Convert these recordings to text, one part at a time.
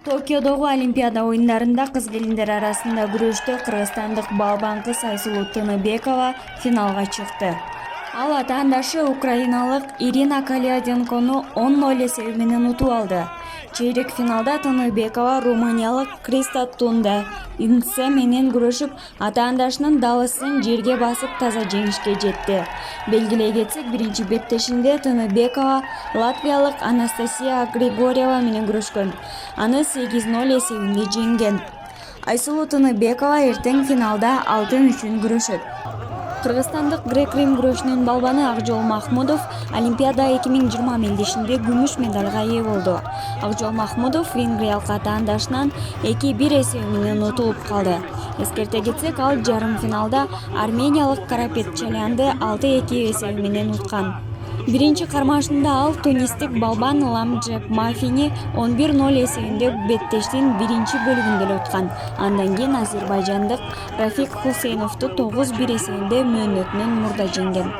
Токиодогу Олимпиада оюндарында кыз-келиндер арасында күрөштө кыргызстандык балбан кыз Айсулуу Тыныбекова финалга чыкты. Ал атаандашы украиналык Ирина Каляденкону 10-0 эсеби менен утуп алды. Чейрек финалда Тыныбекова румыниялык Криста Тунда Инце менен күрөшүп, атаандашынын далысын жерге басып таза жеңишке жетти. Белгилей кетсек, биринчи беттешинде Тыныбекова латвиялык Анастасия Григорьева менен күрөшкөн. Аны 8-0 эсебинде жеңген. Айсулуу Тыныбекова эртең финалда алтын үчүн күрөшөт. Кыргызстандык грек-рим күрөшүнүн балбаны Акжол Махмудов Олимпиада 2020 мелдешинде күмүш медалга ээ болду. Акжол Махмудов венгриялык атаандашынан 2-1 эсеби менен утулуп калды. Эскерте кетсек, ал жарым финалда армениялык Карапет Чалянды 6-2 эсеби менен уткан. Биринчи кармашында ал тунистик балбан Ламджеп Мафини 11-0 эсебинде беттештин биринчи бөлүгүндө эле уткан. Андан кийин азербайжандык Рафик Хусейновду 9-1 эсебинде мөөнөтүнөн мурда жеңген.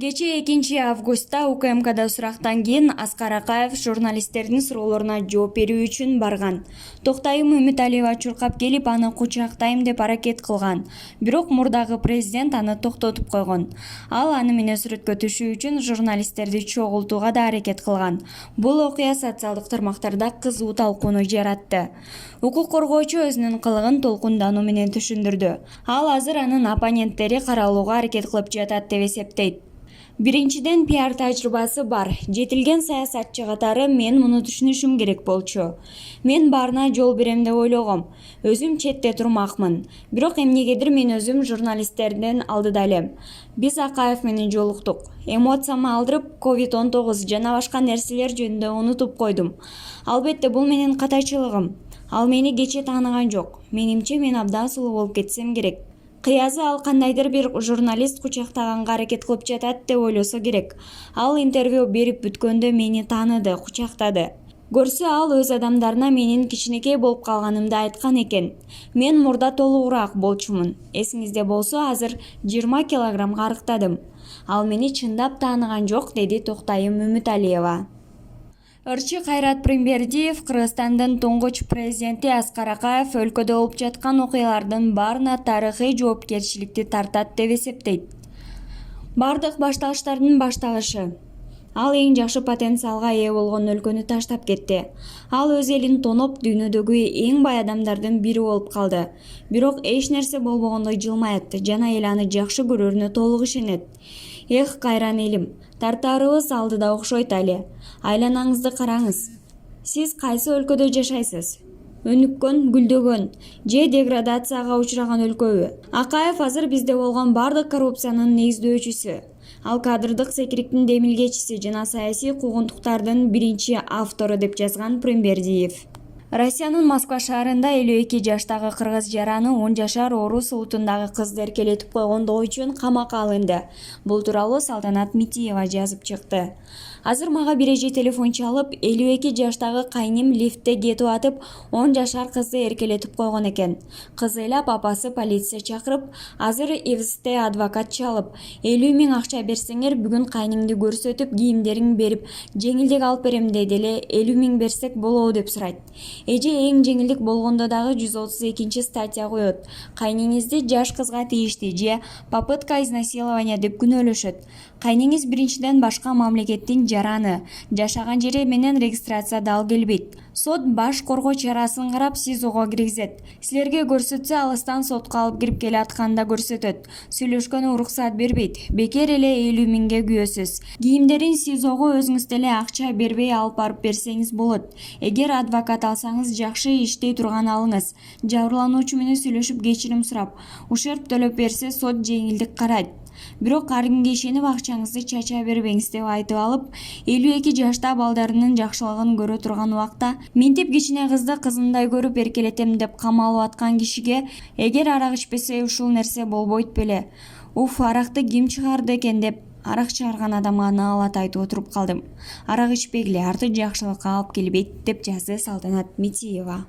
Кечээ 2-августта УКМКда сурактан кийин Аскар Акаев журналисттердин суроолоруна жооп берүү үчүн барган. Токтайым Үмүталиева чуркап келип, аны кучактайм деп аракет кылган. Бирок мурдагы президент аны токтотуп койгон. Ал аны менен сүрөткө түшүү үчүн журналисттерди чогултууга да аракет кылган. Бул окуя социалдык тармактарда кызуу талкууну жаратты. Укук коргоочу өзүнүн кылыгын толкундануу менен түшүндүрдү. Ал азыр анын оппоненттери каралууга аракет кылып жатат деп эсептейт. Биринчиден, пиар тажрыйбасы бар. Жетилген саясатчы катары мен муну түшүнүшүм керек болчу. Мен баарына жол берем деп ойлогом. Өзүм четте турмакмын. Бирок эмнегедир мен өзүм журналисттердин алдыда элем. Биз Акаев менен жолуктук. Эмоциямы алдырып, COVID-19 жана башка нерселер жөнүндө унутуп койдум. Албетте, бул менин катачылыгым. Ал мени кече тааныган жок. Менимче, мен абдан сулуу болуп кетсем керек. Кыязы ал кандайдыр бир журналист кучактаганга аракет кылып жатат деп ойлосо керек. Ал интервью берип бүткөндө мени тааныды, кучактады. Көрсө, ал өз адамдарына менин кичинекей болуп калганымды айткан экен. Мен мурда толугураак болчумун. Эсиңизде болсо, азыр 20 килограммга арыктадым. Ал мени чындап тааныган жок, деди Токтайым Үмүталиева. Ырчы Кайрат Прембердиев Кыргызстандын туңгуч президенти Аскар Акаев өлкөдө болуп жаткан окуялардын баарына тарыхый жоопкерчиликти тартат деп эсептейт. Бардык башталыштардын башталышы. Ал эң жакшы потенциалга ээ болгон өлкөнү таштап кетти. Ал өз элин тоноп, дүйнөдөгү эң бай адамдардын бири болуп калды. Бирок эч нерсе болбогондой жылмайт жана эл аны жакшы көрөрүнө толук ишенет. Эх, кайран элим, тартаарыбыз алдыда окшойт али. Айланаңызды караңыз. Сиз кайсы өлкөдө жашайсыз? Өнүккөн, гүлдөгөн же деградацияга учураган өлкөбү? Акаев азыр бизде болгон бардык коррупциянын негиздөөчүсү. Ал кадрдык секириктин демилгечиси жана саясий куугунтуктардын биринчи автору деп жазган Прембердиев. Россиянын Москва шаарында 52 жаштагы кыргыз жараны 10 жашар орус улутундагы кызды эркелетип койгондугу үчүн камакка алынды. Бул тууралуу Салтанат Митиева жазып чыкты. Азыр мага биреже телефон чалып, 52 жаштагы кайним лифтте кетип атып, 10 жашар кызды эркелетип койгон экен. Кыз ыйлап, апасы полиция чакырып, азыр ИВСте адвокат чалып, 50 000 акча берсеңер, бүгүн кайныңды көрсөтүп, кийимдерин берип, жеңилдик алып берем деди эле, 50 000 берсек болобу деп сурайт. Эже эң жеңилдик болгондо дагы 132 статья коет. Кайныңызды жаш кызга тийишти же попытка изнасилования деп күнөөлөшөт. Кайныңыз биринчиден башка мамлекеттин жараны, жашаган жери менен регистрацияда ал келбейт. Сот баш коргоо чарасын карап СИЗОго киргизет. Силерге көрсөтсө, алыстан сотко алып кирип келе атканда көрсөтөт. Сүйлөшкөнгө уруксат бербейт. Бекер эле 50 000ге күйөсүз. Кийимдерин СИЗОго өзүңүз деле акча бербей алып барып берсеңиз болот. Эгер адвокат алсаңыз, жакшы иштей турган алыңыз. Жабырлануучу менен сүйлөшүп кечирим сурап, ушерп төлөп берсе, сот жеңилдик карайт. Бирок ар кимге ишенип акчаңызды чача бербеңиз деп айтып алып, 52 жашта балдарынын жакшылыгын көрө турган убакта минтип кичине кызды кызындай көрүп эркелетем деп камалып аткан кишиге эгер арак ичпесе ушул нерсе болбойт беле? Уф, аракты ким чыгарды экен деп арак чыгарган адамга наалат айтып отуруп калдым. Арак ичпегиле, арты жакшылыкка алып келбейт деп жазды Салтанат Митиева.